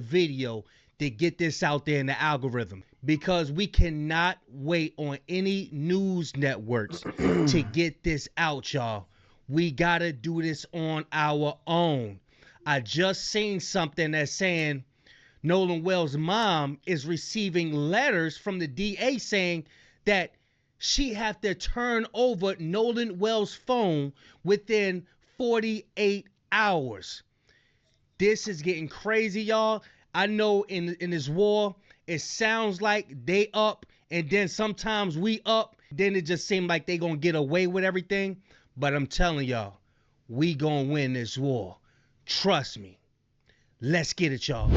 video to get this out there in the algorithm, because we cannot wait on any news networks to get this out, y'all. We gotta do this on our own. I just seen something that's saying Nolan Wells' mom is receiving letters from the DA saying that she have to turn over Nolan Wells' phone within 48 hours. This is getting crazy, y'all. I know in this war, it sounds like they up, and then sometimes we up. Then it just seems like they gonna get away with everything. But I'm telling y'all, we gonna win this war. Trust me. Let's get it, y'all.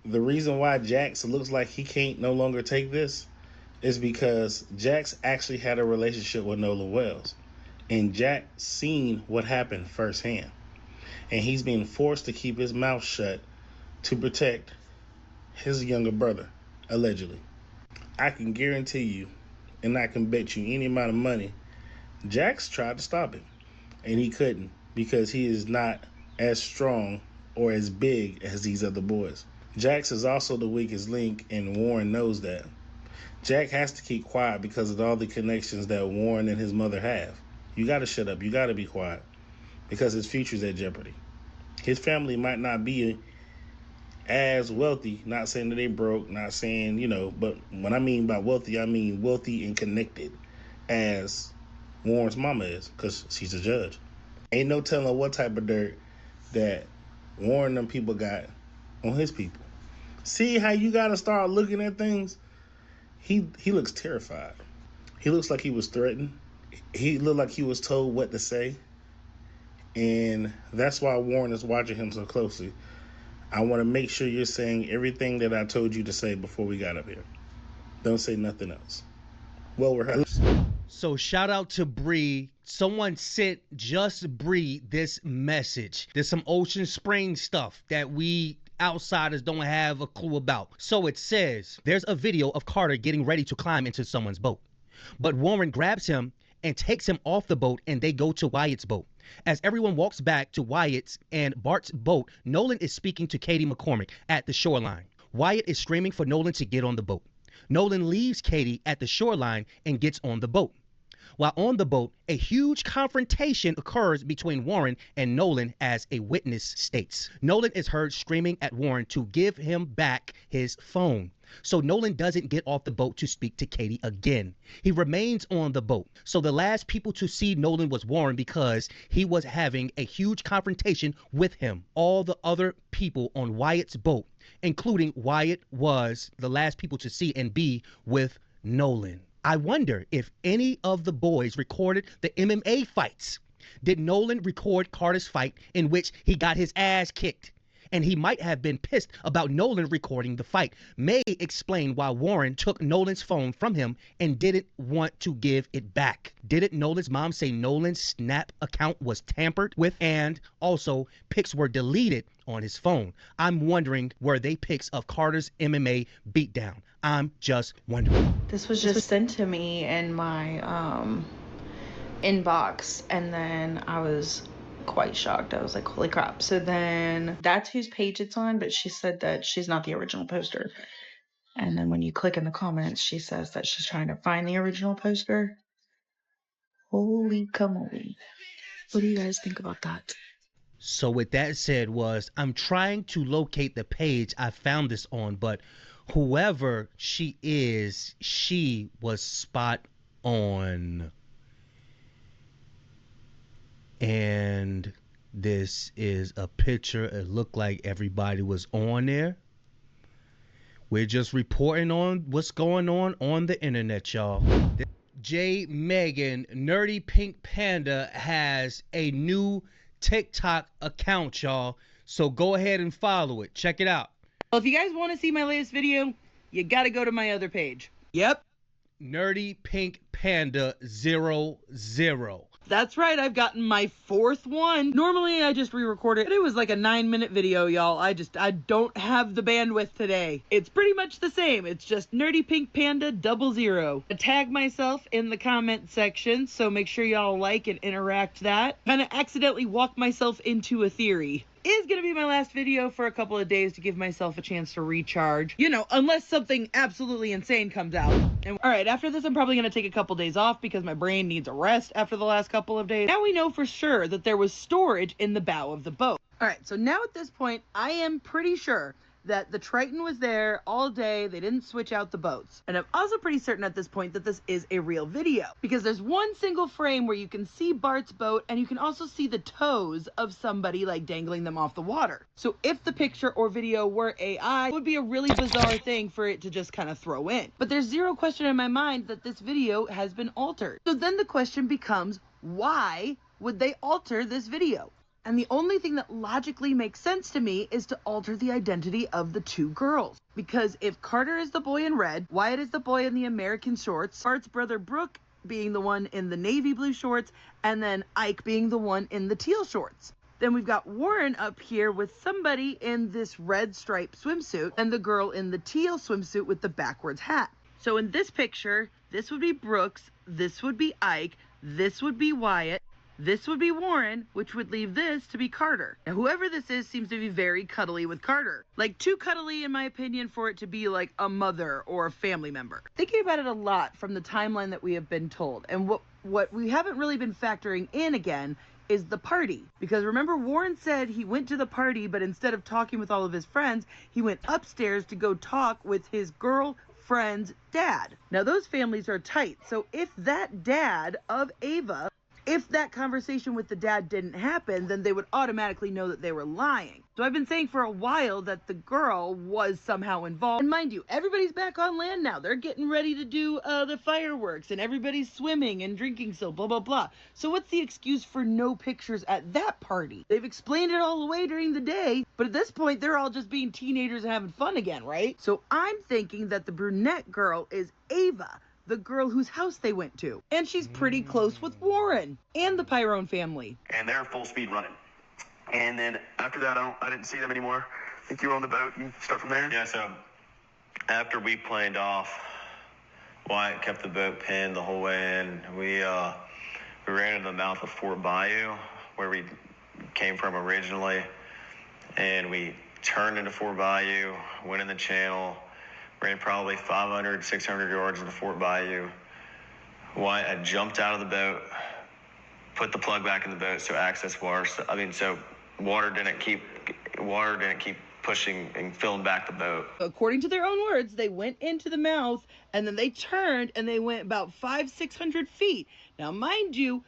The reason why Jax looks like he can't no longer take this is because Jax actually had a relationship with Nolan Wells. And Jax seen what happened firsthand. And he's being forced to keep his mouth shut to protect his younger brother, allegedly. I can guarantee you, and I can bet you any amount of money, Jax tried to stop him. And he couldn't, because he is not as strong or as big as these other boys. Jax is also the weakest link, and Warren knows that. Jack has to keep quiet because of all the connections that Warren and his mother have. You gotta shut up. You gotta be quiet, because his future's at jeopardy. His family might not be as wealthy, not saying that they broke, not saying, but when I mean by wealthy, I mean wealthy and connected as Warren's mama is, because she's a judge. Ain't no telling what type of dirt that Warren and them people got on his people. See how you gotta start looking at things? He looks terrified. He looks like he was threatened. He looked like he was told what to say. And that's why Warren is watching him so closely. I want to make sure you're saying everything that I told you to say before we got up here. Don't say nothing else. Well rehearsed. So shout out to Bree. Someone sent just Bree this message. There's some Ocean Springs stuff that we outsiders don't have a clue about. So it says, there's a video of Carter getting ready to climb into someone's boat. But Warren grabs him and takes him off the boat, and they go to Wyatt's boat. As everyone walks back to Wyatt's and Bart's boat, Nolan is speaking to Katie McCormick at the shoreline. Wyatt is screaming for Nolan to get on the boat. Nolan leaves Katie at the shoreline and gets on the boat. While on the boat, a huge confrontation occurs between Warren and Nolan, as a witness states. Nolan is heard screaming at Warren to give him back his phone. So Nolan doesn't get off the boat to speak to Katie again. He remains on the boat. So the last people to see Nolan was Warren, because he was having a huge confrontation with him. All the other people on Wyatt's boat, including Wyatt, was the last people to see and be with Nolan. I wonder if any of the boys recorded the MMA fights. Did Nolan record Carter's fight in which he got his ass kicked? And he might have been pissed about Nolan recording the fight. May explain why Warren took Nolan's phone from him and didn't want to give it back. Didn't Nolan's mom say Nolan's Snap account was tampered with, and also pics were deleted on his phone? I'm wondering, were they pics of Carter's MMA beatdown? I'm just wondering. This was just sent to me in my inbox, and then I was quite shocked. I was like, holy crap. So then that's whose page it's on, but she said that she's not the original poster. And then when you click in the comments, she says that she's trying to find the original poster. Holy camole. What do you guys think about that? So with that said, I'm trying to locate the page I found this on, but whoever she is, she was spot on. And this is a picture. It looked like everybody was on there. We're just reporting on what's going on the internet, y'all. J. Megan, Nerdy Pink Panda, has a new TikTok account, y'all. So go ahead and follow it. Check it out. Well, if you guys want to see my latest video, you got to go to my other page. Yep. Nerdy Pink Panda 00. That's right, I've gotten my 4th one. Normally I just re-record it. It was like a 9-minute video, y'all. I don't have the bandwidth today. It's pretty much the same. It's just Nerdy Pink Panda 00. I tag myself in the comment section, so make sure y'all like and interact that. Kind of accidentally walk myself into a theory. is going to be my last video for a couple of days to give myself a chance to recharge. You know, unless something absolutely insane comes out. And all right, after this, I'm probably going to take a couple days off because my brain needs a rest after the last couple of days. Now we know for sure that there was storage in the bow of the boat. All right, so now at this point, I am pretty sure that the Triton was there all day. They didn't switch out the boats. And I'm also pretty certain at this point that this is a real video, because there's one single frame where you can see Bart's boat and you can also see the toes of somebody like dangling them off the water. So if the picture or video were AI, it would be a really bizarre thing for it to just kind of throw in. But there's zero question in my mind that this video has been altered. So then the question becomes, why would they alter this video? And the only thing that logically makes sense to me is to alter the identity of the two girls. Because if Carter is the boy in red, Wyatt is the boy in the American shorts, Bart's brother Brooke being the one in the navy blue shorts, and then Ike being the one in the teal shorts. Then we've got Warren up here with somebody in this red striped swimsuit and the girl in the teal swimsuit with the backwards hat. So in this picture, this would be Brooks, this would be Ike, this would be Wyatt, this would be Warren, which would leave this to be Carter. Now, whoever this is seems to be very cuddly with Carter. Like, too cuddly, in my opinion, for it to be like a mother or a family member. Thinking about it a lot from the timeline that we have been told, and what we haven't really been factoring in again is the party. Because remember, Warren said he went to the party, but instead of talking with all of his friends, he went upstairs to go talk with his girlfriend's dad. Now, those families are tight, so if that dad of Ava, if that conversation with the dad didn't happen, then they would automatically know that they were lying. So I've been saying for a while that the girl was somehow involved. And mind you, everybody's back on land now. They're getting ready to do the fireworks, and everybody's swimming and drinking still, blah, blah, blah. So what's the excuse for no pictures at that party? They've explained it all away during the day, but at this point, they're all just being teenagers and having fun again, right? So I'm thinking that the brunette girl is Ava, the girl whose house they went to. And she's pretty close with Warren and the Pyrone family. And they're full speed running. And then after that, I didn't see them anymore. I think you were on the boat. You start from there? Yeah, so after we planed off, Wyatt kept the boat pinned the whole way in. We ran into the mouth of Fort Bayou, where we came from originally. And we turned into Fort Bayou, went in the channel, ran probably 500, 600 yards into Fort Bayou. Wyatt had jumped out of the boat, put the plug back in the boat so access water. So water didn't keep pushing and filling back the boat. According to their own words, they went into the mouth and then they turned and they went about 500-600 feet. Now, mind you,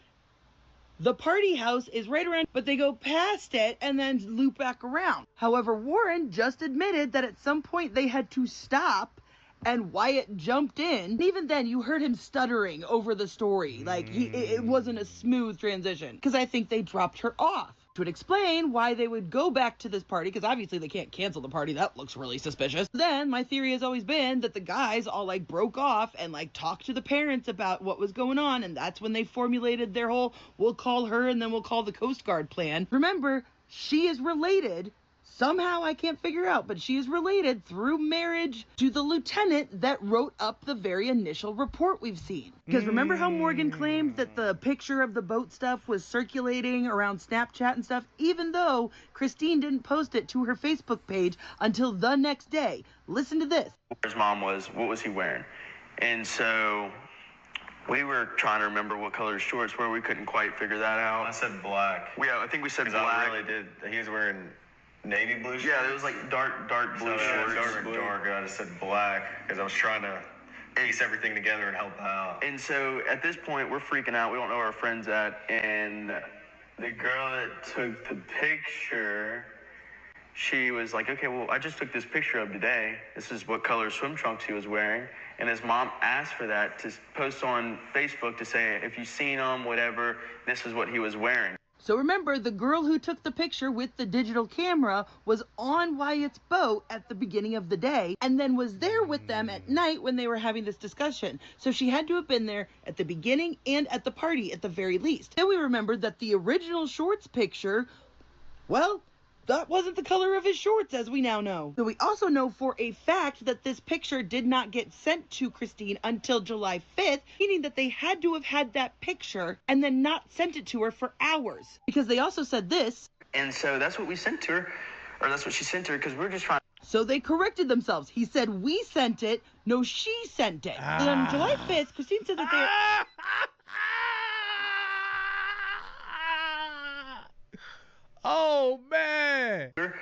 the party house is right around, but they go past it and then loop back around. However, Warren just admitted that at some point they had to stop and Wyatt jumped in. And even then, you heard him stuttering over the story. Like, it wasn't a smooth transition, because I think they dropped her off. Which would explain why they would go back to this party, because obviously they can't cancel the party. That looks really suspicious. Then my theory has always been that the guys all like broke off and like talked to the parents about what was going on, and that's when they formulated their whole we'll call her and then we'll call the Coast Guard plan. Remember, she is related. Somehow I can't figure out, but she is related through marriage to the lieutenant that wrote up the very initial report we've seen. Because remember how Morgan claimed that the picture of the boat stuff was circulating around Snapchat and stuff, even though Christine didn't post it to her Facebook page until the next day. Listen to this. His mom was, what was he wearing? And so we were trying to remember what color his shorts were. We couldn't quite figure that out. I said black. Yeah, I think we said 'Cause black. I really did. He was wearing navy blue shorts. Yeah, it was like dark blue shorts. Dark. I just said black because I was trying to piece everything together and help out. And so at this point, we're freaking out. We don't know where our friend's at. And the girl that took the picture, she was like, okay, well, I just took this picture of today. This is what color swim trunks he was wearing. And his mom asked for that to post on Facebook to say, if you've seen him, whatever, this is what he was wearing. So remember, the girl who took the picture with the digital camera was on Wyatt's boat at the beginning of the day and then was there with them at night when they were having this discussion. So she had to have been there at the beginning and at the party at the very least. Then we remembered that the original shorts picture, well, that wasn't the color of his shorts, as we now know. So we also know for a fact that this picture did not get sent to Christine until July 5th, meaning that they had to have had that picture and then not sent it to her for hours. Because they also said this. And so that's what we sent to her, or that's what she sent to her, because we're just trying. So they corrected themselves. He said, we sent it. No, she sent it. And on July 5th, Christine said that they... Oh, man. Or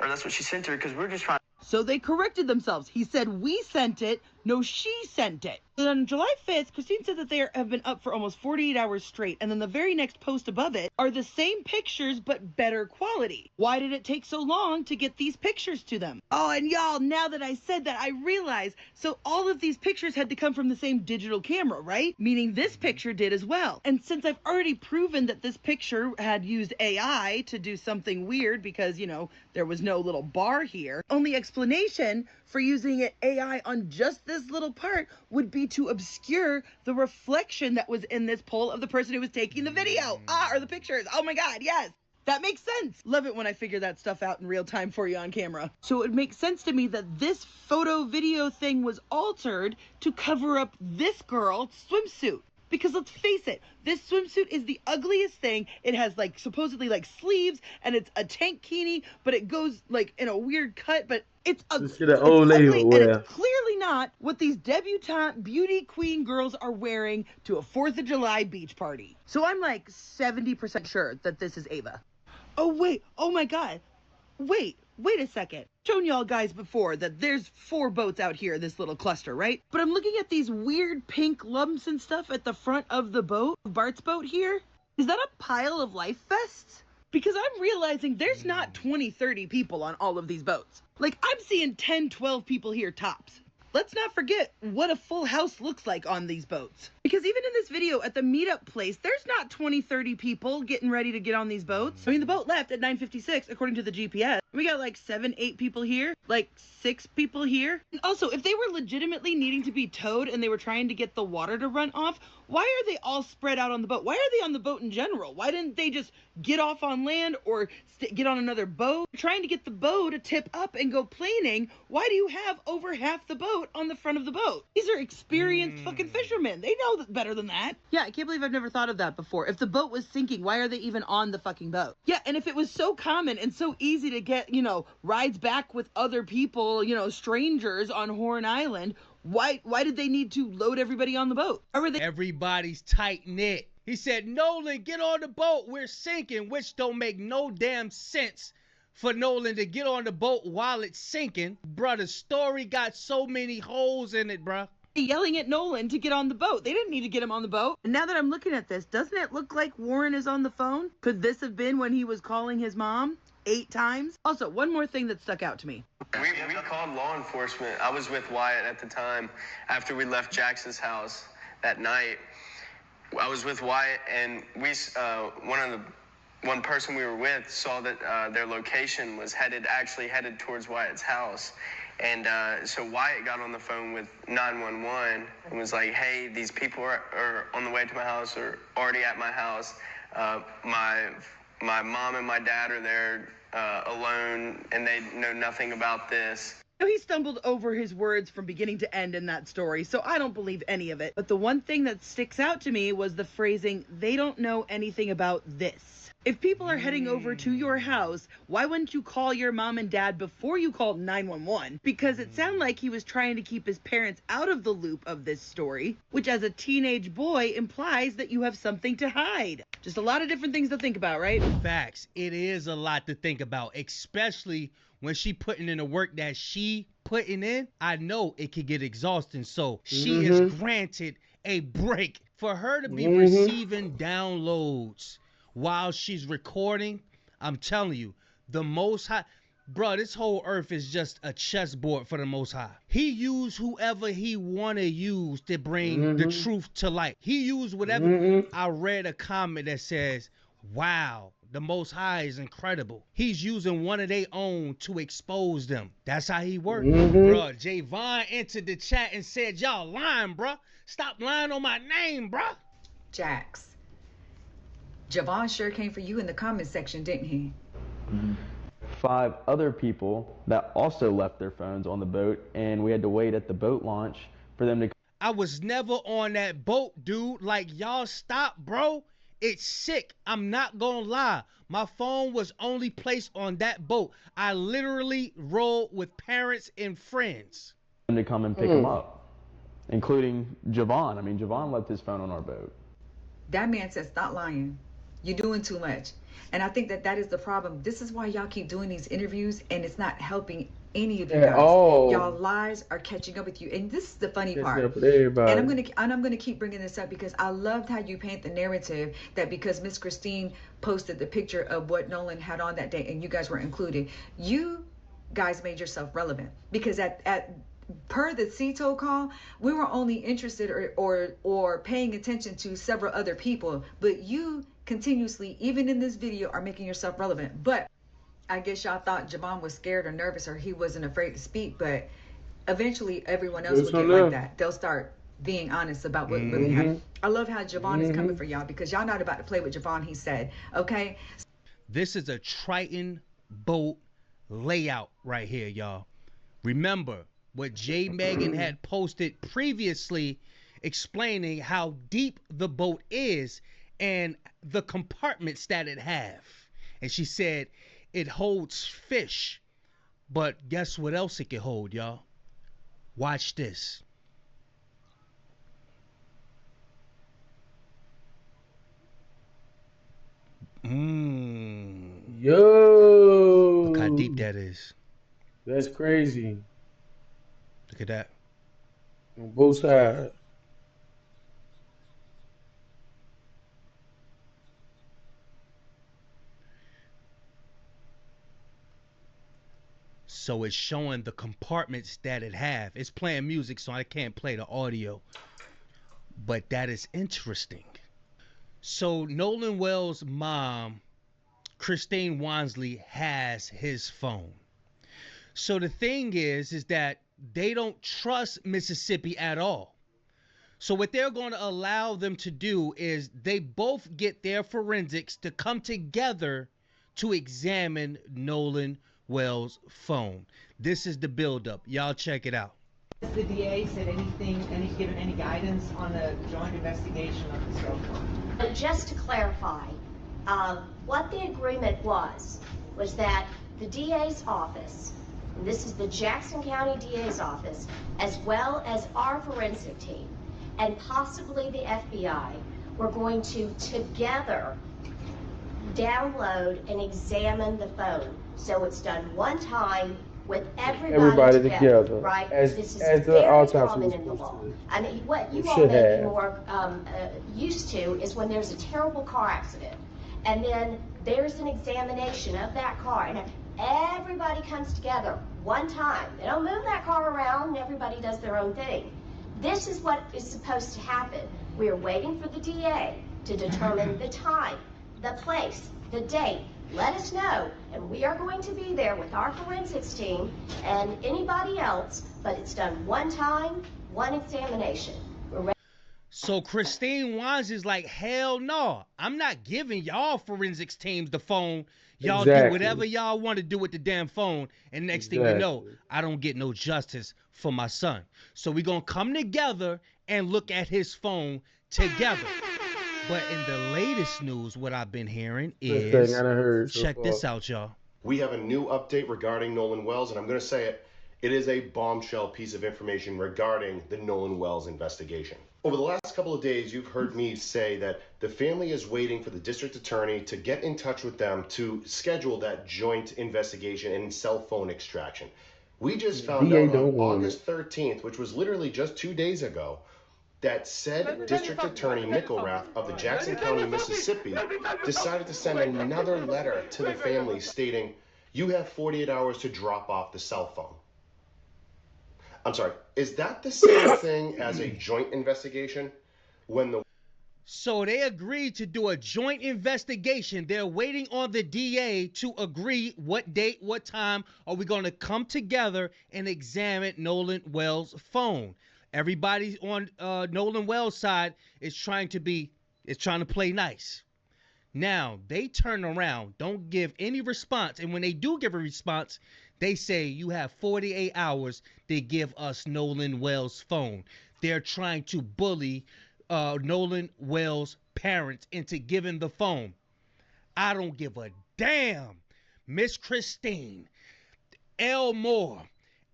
that's what she sent to her, because we're just trying. So they corrected themselves. He said, we sent it. No, she sent it. And on July 5th, Christine said that they have been up for almost 48 hours straight. And then the very next post above it are the same pictures, but better quality. Why did it take so long to get these pictures to them? Oh, and y'all, now that I said that, I realize, so all of these pictures had to come from the same digital camera, right? Meaning this picture did as well. And since I've already proven that this picture had used AI to do something weird because, you know, there was no little bar here, only explanation for using AI on just this little part would be to obscure the reflection that was in this poll of the person who was taking the video. Or the pictures. Oh my God, yes. That makes sense. Love it when I figure that stuff out in real time for you on camera. So it makes sense to me that this photo video thing was altered to cover up this girl's swimsuit. Because let's face it, this swimsuit is the ugliest thing. It has like supposedly like sleeves and it's a tankini, but it goes like in a weird cut, but it's ugly. Just get an old lady And wear. it's clearly not what these debutante beauty queen girls are wearing to a 4th of July beach party. So I'm like 70% sure that this is Ava. Oh wait, oh my God. Wait a second. Shown y'all guys before that there's 4 boats out here, this little cluster, right? But I'm looking at these weird pink lumps and stuff at the front of the boat, Bart's boat here. Is that a pile of life vests? Because I'm realizing there's not 20, 30 people on all of these boats. Like, I'm seeing 10, 12 people here tops. Let's not forget what a full house looks like on these boats. Because even in this video at the meetup place, there's not 20, 30 people getting ready to get on these boats. I mean, the boat left at 9:56 according to the GPS. We got like 7, 8 people here, like 6 people here. And also, if they were legitimately needing to be towed and they were trying to get the water to run off, why are they all spread out on the boat? Why are they on the boat in general? Why didn't they just get off on land or get on another boat? Trying to get the boat to tip up and go planing, why do you have over half the boat on the front of the boat? These are experienced fucking fishermen. They know better than that. Yeah, I can't believe I've never thought of that before. If the boat was sinking, why are they even on the fucking boat? Yeah, and if it was so common and so easy to get, you know, rides back with other people, you know, strangers on Horn Island, why did they need to load everybody on the boat? Or were they... Everybody's tight-knit. He said, Nolan, get on the boat. We're sinking, which don't make no damn sense for Nolan to get on the boat while it's sinking. Bruh, the story got so many holes in it, bruh. Yelling at Nolan to get on the boat. They didn't need to get him on the boat. And now that I'm looking at this, doesn't it look like Warren is on the phone? Could this have been when he was calling his mom 8 times? Also, one more thing that stuck out to me. We called law enforcement. I was with Wyatt at the time after we left Jackson's house that night. I was with Wyatt, and one person we were with saw that their location was headed towards Wyatt's house. And so Wyatt got on the phone with 911 and was like, hey, these people are on the way to my house or already at my house. My mom and my dad are there alone, and they know nothing about this. He stumbled over his words from beginning to end in that story, so I don't believe any of it. But the one thing that sticks out to me was the phrasing, they don't know anything about this. If people are heading over to your house, why wouldn't you call your mom and dad before you called 911? Because it sounded like he was trying to keep his parents out of the loop of this story, which as a teenage boy implies that you have something to hide. Just a lot of different things to think about, right? Facts. It is a lot to think about, especially when she putting in the work that she putting in. I know it could get exhausting, so she is granted a break. For her to be receiving downloads while she's recording, I'm telling you, the Most High, bro, this whole earth is just a chessboard for the Most High. He used whoever he want to use to bring the truth to light. He used whatever. I read a comment that says, wow, the Most High is incredible. He's using one of their own to expose them. That's how he works. Bro, Javon entered the chat and said, y'all lying, bro. Stop lying on my name, bro. Jax, Javon sure came for you in the comment section, didn't he? 5 other people that also left their phones on the boat, and we had to wait at the boat launch for them to... I was never on that boat, dude. Like, y'all stop, bro. It's sick. I'm not gonna lie. My phone was only placed on that boat. I literally rode with parents and friends. To come and pick him up, including Javon. I mean, Javon left his phone on our boat. That man said, stop lying. You're doing too much. And I think that that is the problem. This is why y'all keep doing these interviews, and it's not helping any of you guys. Y'all lies are catching up with you. And this is the funny part. And I'm gonna keep bringing this up because I loved how you paint the narrative that because Miss Christine posted the picture of what Nolan had on that day and you guys were included, you guys made yourself relevant. Because at per the CETO call, we were only interested or paying attention to several other people, but you continuously, even in this video, are making yourself relevant. But I guess y'all thought Javon was scared or nervous or he wasn't afraid to speak, but eventually everyone else will get like that. They'll start being honest about what really happened. I love how Javon is coming for y'all because y'all not about to play with Javon, he said, okay? This is a Triton boat layout right here, y'all. Remember what J. Megan had posted previously explaining how deep the boat is and the compartments that it have. And she said it holds fish, but guess what else it can hold, y'all? Watch this. Yo. Look how deep that is. That's crazy. Look at that. On both sides. So it's showing the compartments that it have. It's playing music, so I can't play the audio. But that is interesting. So Nolan Wells' mom, Christine Wansley, has his phone. So the thing is that they don't trust Mississippi at all. So what they're going to allow them to do is they both get their forensics to come together to examine Nolan Wells' phone. This is the buildup. Y'all check it out. Has the DA said anything, given any guidance on the joint investigation of the cell phone? Just to clarify, what the agreement was that the DA's office, and this is the Jackson County DA's office, as well as our forensic team, and possibly the FBI, were going to together download and examine the phone. So it's done one time with everybody together, right? This is very common in the law. I mean, what you all may be more used to is when there's a terrible car accident, and then there's an examination of that car, and everybody comes together one time. They don't move that car around, and everybody does their own thing. This is what is supposed to happen. We are waiting for the DA to determine the time, the place, the date. Let us know, and we are going to be there with our forensics team and anybody else, but it's done one time, one examination. So Christine Wansley is like, hell no, I'm not giving y'all forensics teams the phone. Y'all do whatever y'all want to do with the damn phone, and next thing you know, I don't get no justice for my son. So we're going to come together and look at his phone together. But in the latest news, what I've been hearing is, check this out, y'all. We have a new update regarding Nolan Wells, and I'm going to say it. It is a bombshell piece of information regarding the Nolan Wells investigation. Over the last couple of days, you've heard me say that the family is waiting for the district attorney to get in touch with them to schedule that joint investigation and cell phone extraction. We just found out on August 13th, which was literally just 2 days ago, that said District Attorney Mickelrath of the Jackson County, Mississippi, decided to send another letter to the family stating, you have 48 hours to drop off the cell phone. I'm sorry, is that the same thing as a joint investigation? So they agreed to do a joint investigation. They're waiting on the DA to agree what date, what time are we going to come together and examine Nolan Wells' phone. Everybody on Nolan Wells' side is trying to play nice. Now, they turn around, don't give any response, and when they do give a response, they say you have 48 hours to give us Nolan Wells' phone. They're trying to bully Nolan Wells' parents into giving the phone. I don't give a damn. Miss Christine, Elmore,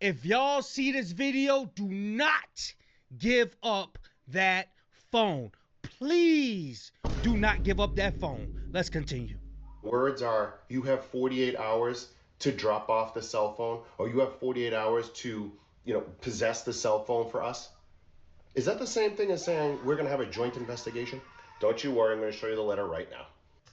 if y'all see this video, do not give up that phone. Please do not give up that phone. Let's continue. Words are, you have 48 hours to drop off the cell phone, or you have 48 hours to, possess the cell phone for us. Is that the same thing as saying we're going to have a joint investigation? Don't you worry, I'm going to show you the letter right now.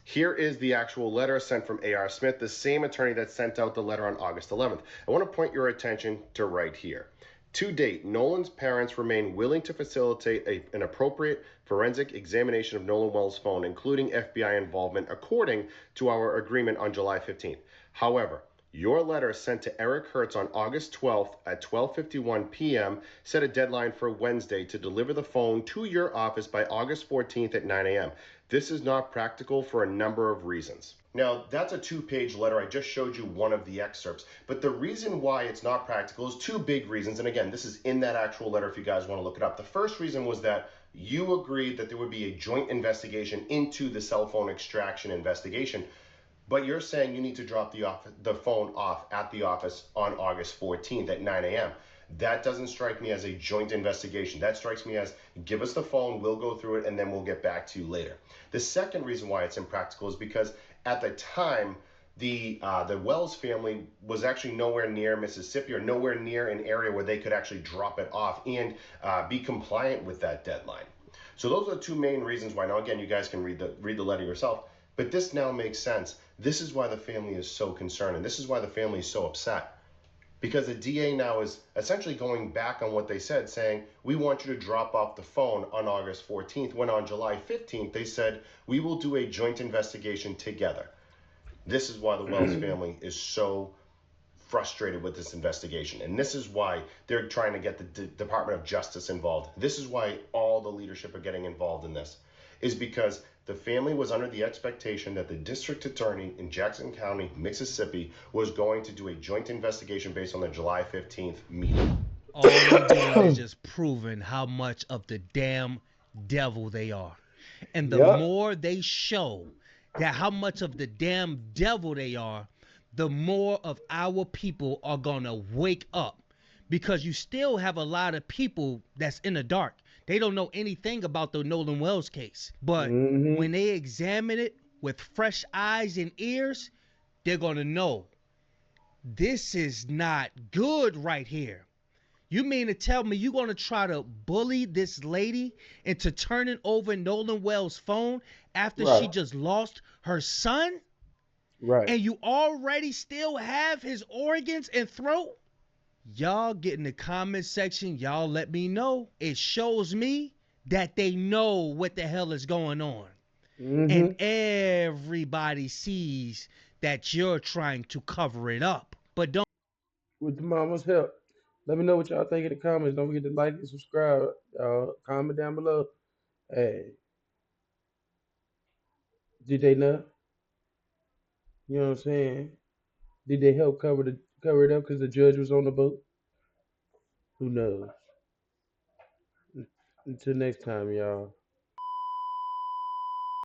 Here is the actual letter sent from A.R. Smith, the same attorney that sent out the letter on August 11th. I want to point your attention to right here. To date, Nolan's parents remain willing to facilitate an appropriate forensic examination of Nolan Wells' phone, including FBI involvement, according to our agreement on July 15th. However, your letter sent to Eric Hertz on August 12th at 12:51 p.m. set a deadline for Wednesday to deliver the phone to your office by August 14th at 9 a.m. This is not practical for a number of reasons. Now, that's a 2-page letter. I just showed you one of the excerpts. But the reason why it's not practical is 2 big reasons. And again, this is in that actual letter if you guys want to look it up. The first reason was that you agreed that there would be a joint investigation into the cell phone extraction investigation. But you're saying you need to drop the phone off at the office on August 14th at 9 a.m. That doesn't strike me as a joint investigation. That strikes me as, give us the phone, we'll go through it, and then we'll get back to you later. The second reason why it's impractical is because at the time, the Wells family was actually nowhere near Mississippi or nowhere near an area where they could actually drop it off and be compliant with that deadline. So those are the 2 main reasons why. Now, again, you guys can read the letter yourself. But this now makes sense. This is why the family is so concerned, and this is why the family is so upset. Because the DA now is essentially going back on what they said, saying, we want you to drop off the phone on August 14th, when on July 15th, they said, we will do a joint investigation together. This is why the Wells family is so frustrated with this investigation. And this is why they're trying to get the Department of Justice involved. This is why all the leadership are getting involved in this, is because the family was under the expectation that the district attorney in Jackson County, Mississippi, was going to do a joint investigation based on the July 15th meeting. All they're doing is just proving how much of the damn devil they are. And the more they show that how much of the damn devil they are, the more of our people are going to wake up. Because you still have a lot of people that's in the dark. They don't know anything about the Nolan Wells case. But when they examine it with fresh eyes and ears, they're going to know this is not good right here. You mean to tell me you're going to try to bully this lady into turning over Nolan Wells' phone after she just lost her son? Right. And you already still have his organs and throat? Y'all get in the comment section. Y'all let me know. It shows me that they know what the hell is going on. And everybody sees that you're trying to cover it up. But don't. With the mama's help. Let me know what y'all think in the comments. Don't forget to like and subscribe. Y'all comment down below. Hey. Did they know? You know what I'm saying? Did they help cover it up because the judge was on the boat? Who knows? Until next time, y'all.